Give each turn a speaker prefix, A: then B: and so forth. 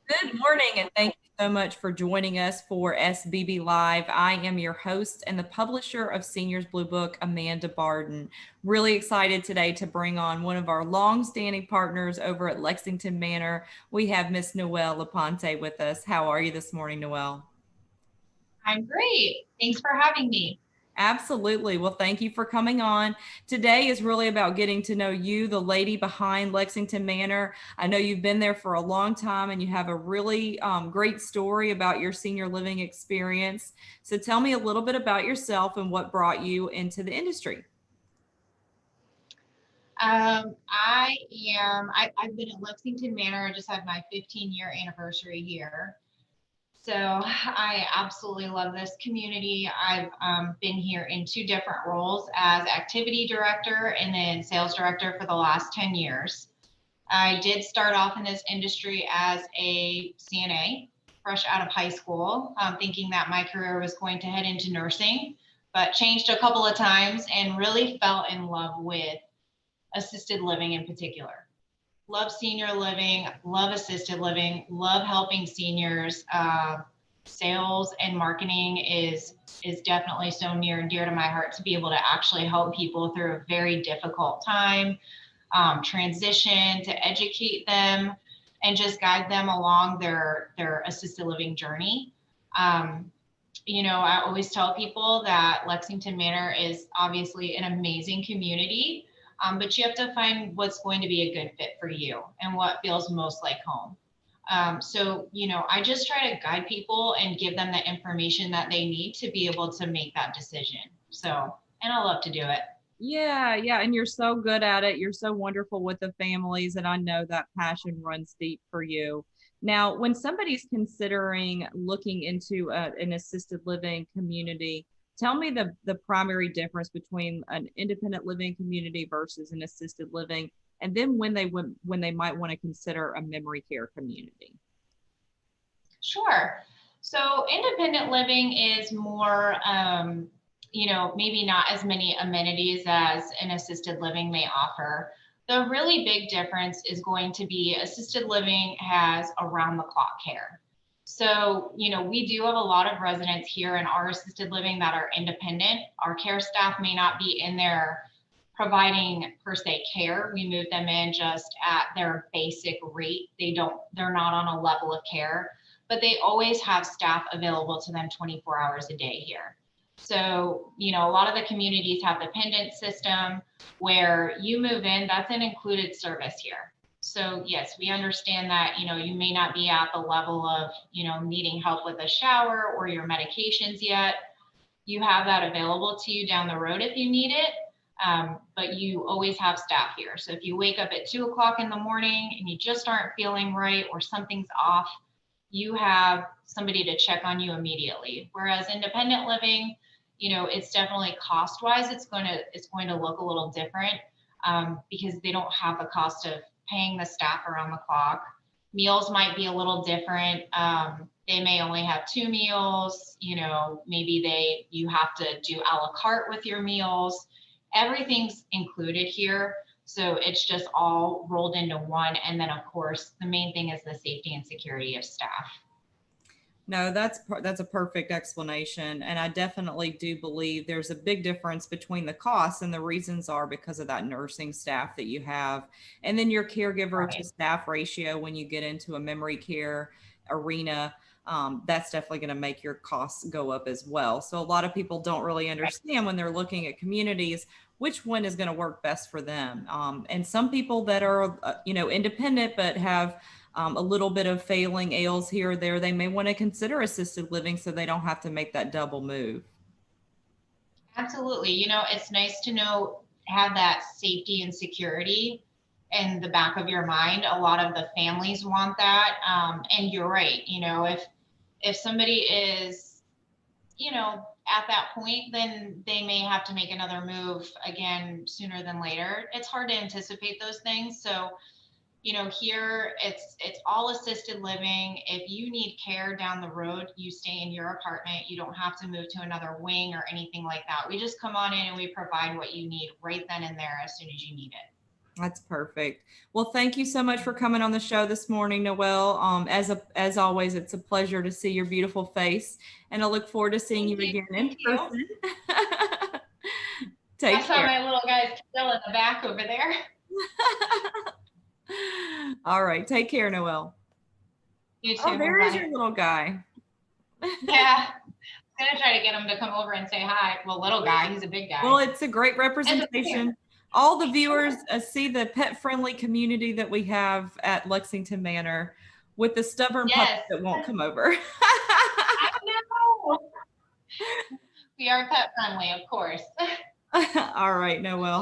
A: Good morning, and thank you so much for joining us for SBB Live. I am your host and the publisher of Seniors Blue Book, Amanda Barden. Really excited today to bring on one of our long-standing partners over at Lexington Manor. We have Miss Noelle LaPonte with us. How are you this morning, Noelle?
B: I'm great. Thanks for having me.
A: Absolutely. Well, thank you for coming on. Today is really about getting to know you, the lady behind Lexington Manor. I know you've been there for a long time and you have a really great story about your senior living experience. So tell me a little bit about yourself and what brought you into the industry.
B: I've been at Lexington Manor. I just had my 15-year anniversary here. So I absolutely love this community. I've been here in two different roles as activity director and then sales director for the last 10 years. I did start off in this industry as a CNA, fresh out of high school, thinking that my career was going to head into nursing, but changed a couple of times and really fell in love with assisted living in particular. Love senior living, love assisted living, love helping seniors. Sales and marketing is definitely so near and dear to my heart to be able to actually help people through a very difficult time, transition, to educate them, and just guide them along their assisted living journey. Um, I always tell people that Lexington Manor is obviously an amazing community, but you have to find what's going to be a good fit for you and what feels most like home. I just try to guide people and give them the information that they need to be able to make that decision. And I love to do it.
A: Yeah, and you're so good at it. You're so wonderful with the families, and I know that passion runs deep for you. Now, when somebody's considering looking into an assisted living community, tell me the primary difference between an independent living community versus an assisted living, and then when they might want to consider a memory care community.
B: Sure. So independent living is more, maybe not as many amenities as an assisted living may offer. The really big difference is going to be assisted living has around the clock care. So, we do have a lot of residents here in our assisted living that are independent. Our care staff may not be in there providing per se care. We move them in just at their basic rate. They're not on a level of care, but they always have staff available to them 24 hours a day here. So, a lot of the communities have the pendant system where you move in, that's an included service here. So yes, we understand that, you may not be at the level of, needing help with a shower or your medications yet. You have that available to you down the road if you need it. But you always have staff here. So if you wake up at 2 o'clock in the morning and you just aren't feeling right or something's off, you have somebody to check on you immediately. Whereas independent living, it's definitely cost wise, it's going to look a little different, because they don't have the cost of paying the staff around the clock. Meals might be a little different. They may only have two meals. Maybe you have to do a la carte with your meals. Everything's included here. So it's just all rolled into one. And then, of course, the main thing is the safety and security of staff.
A: No, that's a perfect explanation, and I definitely do believe there's a big difference between the costs, and the reasons are because of that nursing staff that you have, and then your caregiver to
B: Right.
A: staff ratio when you get into a memory care arena. That's definitely going to make your costs go up as well. So a lot of people don't really understand when they're looking at communities which one is going to work best for them. And some people that are, independent but have a little bit of failing ails here or there, they may want to consider assisted living so they don't have to make that double move.
B: Absolutely. It's nice to have that safety and security in the back of your mind. A lot of the families want that. And you're right. If somebody is, at that point, then they may have to make another move again sooner than later. It's hard to anticipate those things. So, here it's all assisted living. If you need care down the road, you stay in your apartment. You don't have to move to another wing or anything like that. We just come on in and we provide what you need right then and there as soon as you need it.
A: That's perfect. Well, thank you so much for coming on the show this morning, Noelle. As always, it's a pleasure to see your beautiful face, and I look forward to seeing you
B: Thank you.
A: again in
B: Thank you.
A: person.
B: I
A: Take
B: saw
A: care.
B: my little guys still in the back over there.
A: All right, take care, Noelle.
B: You
A: Oh,
B: too.
A: there is your
B: Bye.
A: little guy.
B: Yeah. I'm gonna try to get him to come over and say hi. Well, little guy, he's a big
A: Well,
B: guy.
A: it's a great
B: And the
A: representation. All the viewers see the pet-friendly community that we have at Lexington Manor with the stubborn puppy
B: yes,
A: that won't come over.
B: I know. We are pet friendly, of course.
A: All right, Noelle.